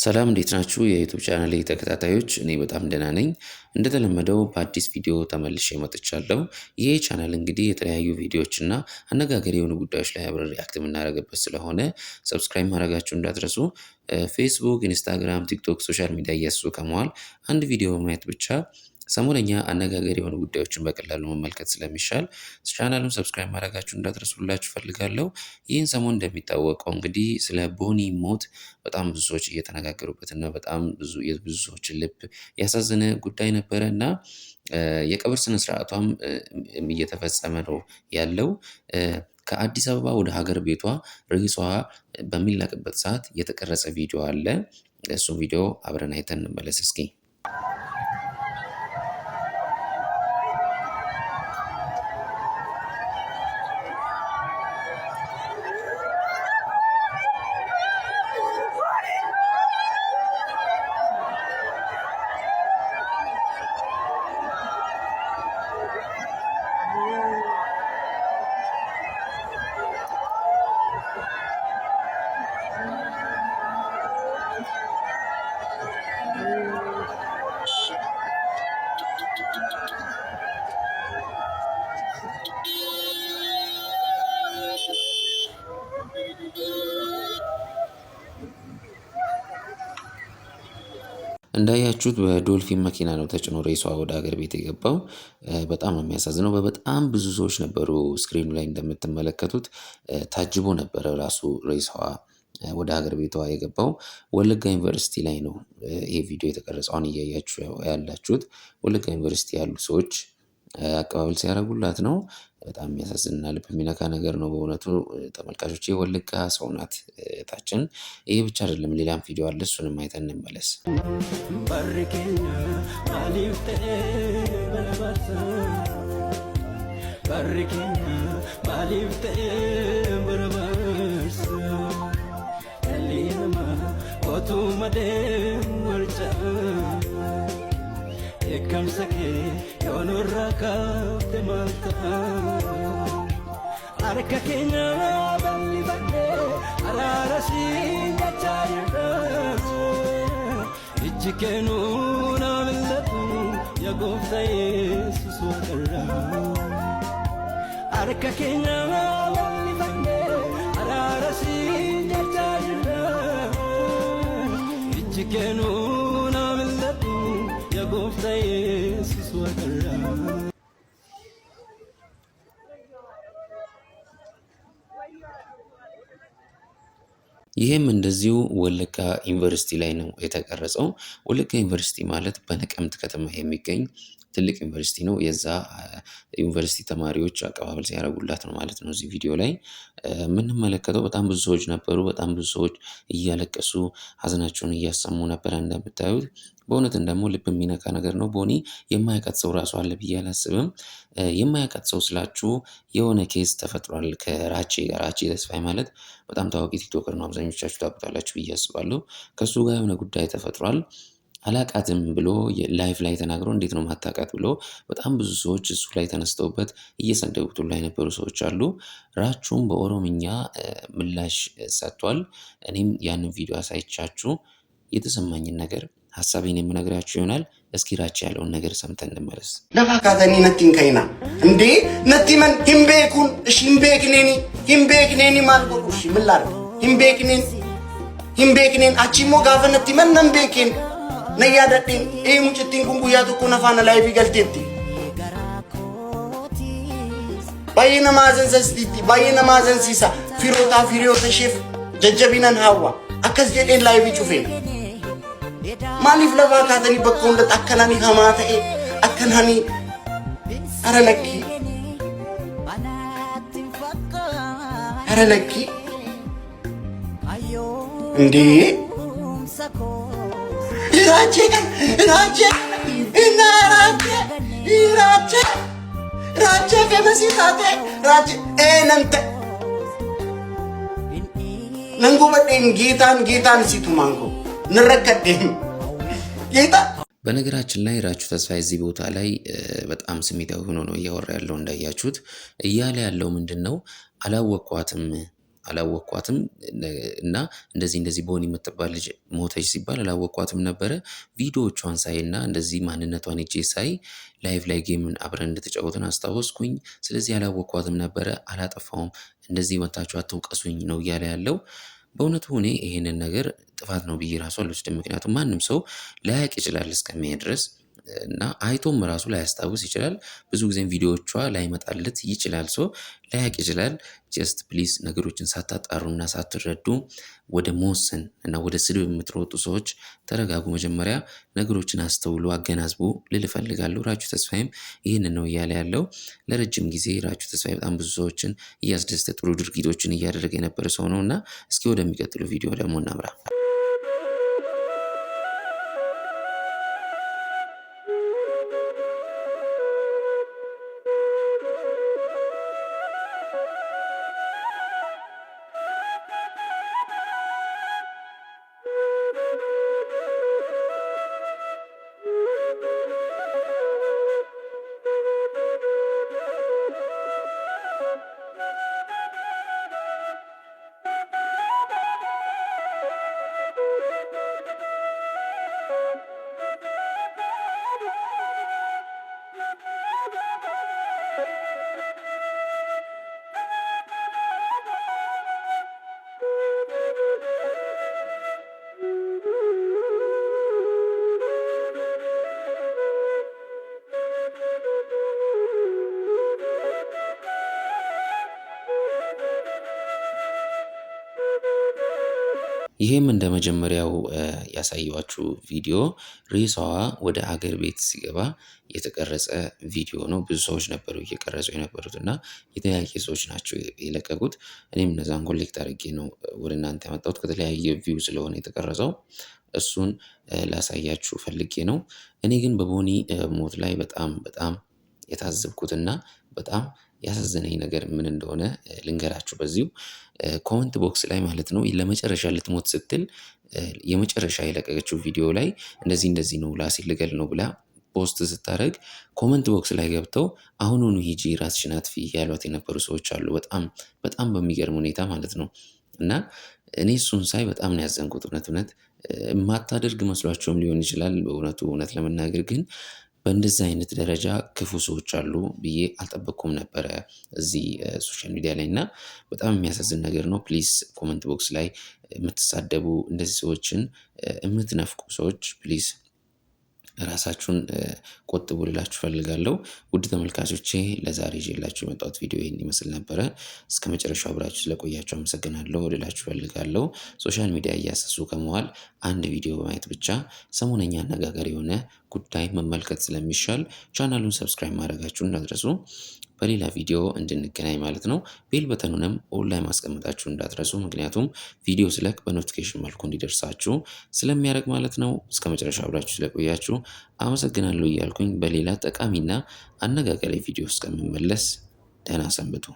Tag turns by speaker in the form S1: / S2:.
S1: ሰላም እንዴት ናችሁ የዩቲዩብ ቻናሌ ተከታታዮች? እኔ በጣም ደህና ነኝ። እንደተለመደው በአዲስ ቪዲዮ ተመልሼ መጥቻለሁ። ይሄ ቻናል እንግዲህ የተለያዩ ቪዲዮዎች እና አነጋጋሪ የሆኑ ጉዳዮች ላይ አብረን ሪአክት የምናደርግበት ስለሆነ ሰብስክራይብ ማድረጋችሁ እንዳትረሱ። ፌስቡክ፣ ኢንስታግራም፣ ቲክቶክ ሶሻል ሚዲያ እያሱ ከመዋል አንድ ቪዲዮ ማየት ብቻ ሰሞነኛ አነጋጋሪ የሆኑ ጉዳዮችን በቀላሉ መመልከት ስለሚሻል ቻናሉን ሰብስክራይብ ማድረጋችሁ እንዳትረሱላችሁ ፈልጋለሁ። ይህን ሰሞን እንደሚታወቀው እንግዲህ ስለ ቦኒ ሞት በጣም ብዙ ሰዎች እየተነጋገሩበትና በጣም ብዙ ሰዎችን ልብ ያሳዘነ ጉዳይ ነበረ እና የቀብር ስነ ስርዓቷም እየተፈጸመ ነው ያለው። ከአዲስ አበባ ወደ ሀገር ቤቷ ርዕሷ በሚላክበት ሰዓት የተቀረጸ ቪዲዮ አለ። እሱን ቪዲዮ አብረን አይተን እንመለስ እስኪ። እንዳያችሁት በዶልፊን መኪና ነው ተጭኖ ሬሷ ወደ ሀገር ቤት የገባው። በጣም ነው የሚያሳዝነው። በጣም ብዙ ሰዎች ነበሩ። ስክሪኑ ላይ እንደምትመለከቱት ታጅቦ ነበረ ራሱ ሬሳዋ ወደ ሀገር ቤቷ የገባው። ወለጋ ዩኒቨርሲቲ ላይ ነው ይሄ ቪዲዮ የተቀረጸውን እያያችሁ ያላችሁት። ወለጋ ዩኒቨርሲቲ ያሉ ሰዎች አቀባበል ሲያደርጉላት ነው። በጣም የሚያሳዝንና ልብ የሚነካ ነገር ነው በእውነቱ ተመልካቾች። ወለጋ ሰው ናት እህታችን። ይሄ ብቻ አይደለም ሌላም ቪዲዮ አለ፣ እሱንም አይተን እንመለስ።
S2: Ekamsake yonoraka temalta arka kenya balli bande ararasi nachayda ichikenu namillatu yagofta yesus wakara arka kenya balli bande ararasi nachayda ichikenu
S1: ይህም እንደዚሁ ወለጋ ዩኒቨርሲቲ ላይ ነው የተቀረጸው። ወለጋ ዩኒቨርሲቲ ማለት በነቀምት ከተማ የሚገኝ ትልቅ ዩኒቨርሲቲ ነው። የዛ ዩኒቨርሲቲ ተማሪዎች አቀባበል ሲያደርጉላት ነው ማለት ነው። እዚህ ቪዲዮ ላይ የምንመለከተው በጣም ብዙ ሰዎች ነበሩ። በጣም ብዙ ሰዎች እያለቀሱ ሀዘናቸውን እያሰሙ ነበረ እንደምታዩት። በእውነትም ደግሞ ልብ የሚነካ ነገር ነው። ቦኒ የማያውቃት ሰው ራሱ አለ ብዬ አላስብም። የማያውቃት ሰው ስላችሁ የሆነ ኬዝ ተፈጥሯል ከራቼ ጋር። ራቼ ተስፋዬ ማለት በጣም ታዋቂ ቲክቶከር ነው። አብዛኞቻችሁ ታውቁታላችሁ ብዬ አስባለሁ። ከሱ ጋር የሆነ ጉዳይ ተፈጥሯል። አላቃትም ብሎ ላይፍ ላይ ተናግሮ እንዴት ነው ማታቃት ብሎ በጣም ብዙ ሰዎች እሱ ላይ ተነስተውበት እየሰደቡት ላይ የነበሩ ሰዎች አሉ። ራቹም በኦሮምኛ ምላሽ ሰጥቷል። እኔም ያንን ቪዲዮ አሳይቻችሁ የተሰማኝን ነገር ሐሳቤን የምነግራችሁ ይሆናል። እስኪ ራቼ ያለውን ነገር ሰምተን እንመለስ።
S3: ለፋካተኒ ነቲን ከይና እንዴ ነቲመን ሂምቤኩን እሺ ሂምቤክኔኒ ማልቆ እሺ ምላር ሂምቤክኔን አቺሞ ጋፈ ነቲመን ነምቤክን ነያደቲን ኤ ሙጭቲን ኩንጉያቱ ኩነፋና ላይፍ ይገልቴቲ ባይነ ማዘን ሰስቲቲ ባይነ ማዘን ሲሳ ፊሮታ ሼፍ ጀጀቢነን ሐዋ አከስ ጀዴን ላይፍ ይጩፌን ማሊፍ ለፋካተኒ በኮንደ አከናኒ ሀማተ አከናኒ አረለኪ እንዴ ራቼ ከመሲታቴ ራቼ ነንተ ነንጎ በዴን ጌታን ሲቱ ማንጎ ንረከዴን ጌታ
S1: በነገራችን ላይ ራቹ ተስፋዬ እዚህ ቦታ ላይ በጣም ስሜታዊ ሆኖ ነው እያወራ ያለው እንዳያችሁት። እያለ ያለው ምንድነው? አላወቅኳትም አላወቅኳትም እና እንደዚህ ቦኒ የምትባል ልጅ ሞተች ሲባል አላወቅኳትም ነበረ። ቪዲዮዎቿን ሳይና እንደዚህ ማንነቷን ሄጄ ሳይ ላይቭ ላይ ጌምን አብረን እንደተጫወትን አስታወስኩኝ። ስለዚህ አላወቅኳትም ነበረ፣ አላጠፋውም፣ እንደዚህ መታችሁ አትውቀሱኝ ነው እያለ ያለው። በእውነቱ እኔ ይሄንን ነገር ጥፋት ነው ብዬ ራሱ አልወስድም። ምክንያቱም ማንም ሰው ላያቅ ይችላል እስከሚያይ ድረስ እና አይቶም ራሱ ላያስታውስ ይችላል። ብዙ ጊዜም ቪዲዮዎቿ ላይመጣለት ይችላል። ላያቅ ይችላል። ጀስት ፕሊዝ ነገሮችን ሳታጣሩና ሳትረዱ ወደ መወሰን እና ወደ ስድብ የምትሮጡ ሰዎች ተረጋጉ። መጀመሪያ ነገሮችን አስተውሉ፣ አገናዝቡ ልል እፈልጋለሁ። ራቹ ተስፋዬም ይህንን ነው እያለ ያለው። ለረጅም ጊዜ ራቹ ተስፋዬ በጣም ብዙ ሰዎችን እያስደሰተ ጥሩ ድርጊቶችን እያደረገ የነበረ ሰው ነው እና እስኪ ወደሚቀጥሉ ቪዲዮ ደግሞ እናምራ። ይሄም እንደ መጀመሪያው ያሳየኋችሁ ቪዲዮ ሬሳዋ ወደ ሀገር ቤት ሲገባ የተቀረጸ ቪዲዮ ነው። ብዙ ሰዎች ነበሩ እየቀረጹ የነበሩት እና የተለያየ ሰዎች ናቸው የለቀቁት። እኔም እነዛን ኮሌክት አድርጌ ነው ወደ እናንተ ያመጣሁት። ከተለያየ ቪው ስለሆነ የተቀረጸው እሱን ላሳያችሁ ፈልጌ ነው። እኔ ግን በቦኒ ሞት ላይ በጣም የታዘብኩትና በጣም ያሳዘነኝ ነገር ምን እንደሆነ ልንገራችሁ በዚሁ ኮመንት ቦክስ ላይ ማለት ነው። ለመጨረሻ ልትሞት ስትል የመጨረሻ የለቀቀችው ቪዲዮ ላይ እንደዚህ ነው ራሴን ልገል ነው ብላ ፖስት ስታደርግ ኮመንት ቦክስ ላይ ገብተው አሁኑኑ ሂጂ ራስሽን አጥፊ ያሏት የነበሩ ሰዎች አሉ። በጣም በሚገርም ሁኔታ ማለት ነው። እና እኔ እሱን ሳይ በጣም ነው ያዘንኩት። እውነት የማታደርግ መስሏቸውም ሊሆን ይችላል። እውነት ለመናገር ግን በእንደዚህ አይነት ደረጃ ክፉ ሰዎች አሉ ብዬ አልጠበቅኩም ነበረ እዚህ ሶሻል ሚዲያ ላይ እና በጣም የሚያሳዝን ነገር ነው። ፕሊዝ ኮመንት ቦክስ ላይ የምትሳደቡ እንደዚህ ሰዎችን የምትነፍቁ ሰዎች ፕሊዝ ራሳችሁን ቆጥቡ ልላችሁ ፈልጋለሁ። ውድ ተመልካቾቼ ለዛሬ ይዤላችሁ የመጣሁት ቪዲዮ ይህን ይመስል ነበረ። እስከመጨረሻው አብራችሁ ስለቆያችሁ አመሰግናለሁ ልላችሁ ፈልጋለሁ። ሶሻል ሚዲያ እያሰሱ ከመዋል አንድ ቪዲዮ በማየት ብቻ ሰሞነኛ አነጋጋሪ የሆነ ጉዳይ መመልከት ስለሚሻል ቻናሉን ሰብስክራይብ ማድረጋችሁን እንዳትረሱ። በሌላ ቪዲዮ እንድንገናኝ ማለት ነው። ቤል በተኑንም ኦንላይን ማስቀመጣችሁ እንዳትረሱ፣ ምክንያቱም ቪዲዮ ስለቅ በኖቲፊኬሽን መልኩ እንዲደርሳችሁ ስለሚያደርግ ማለት ነው። እስከመጨረሻ አብራችሁ ስለቆያችሁ አመሰግናለሁ እያልኩኝ በሌላ ጠቃሚና አነጋጋሪ ቪዲዮ እስከምመለስ ደህና ሰንብቱ።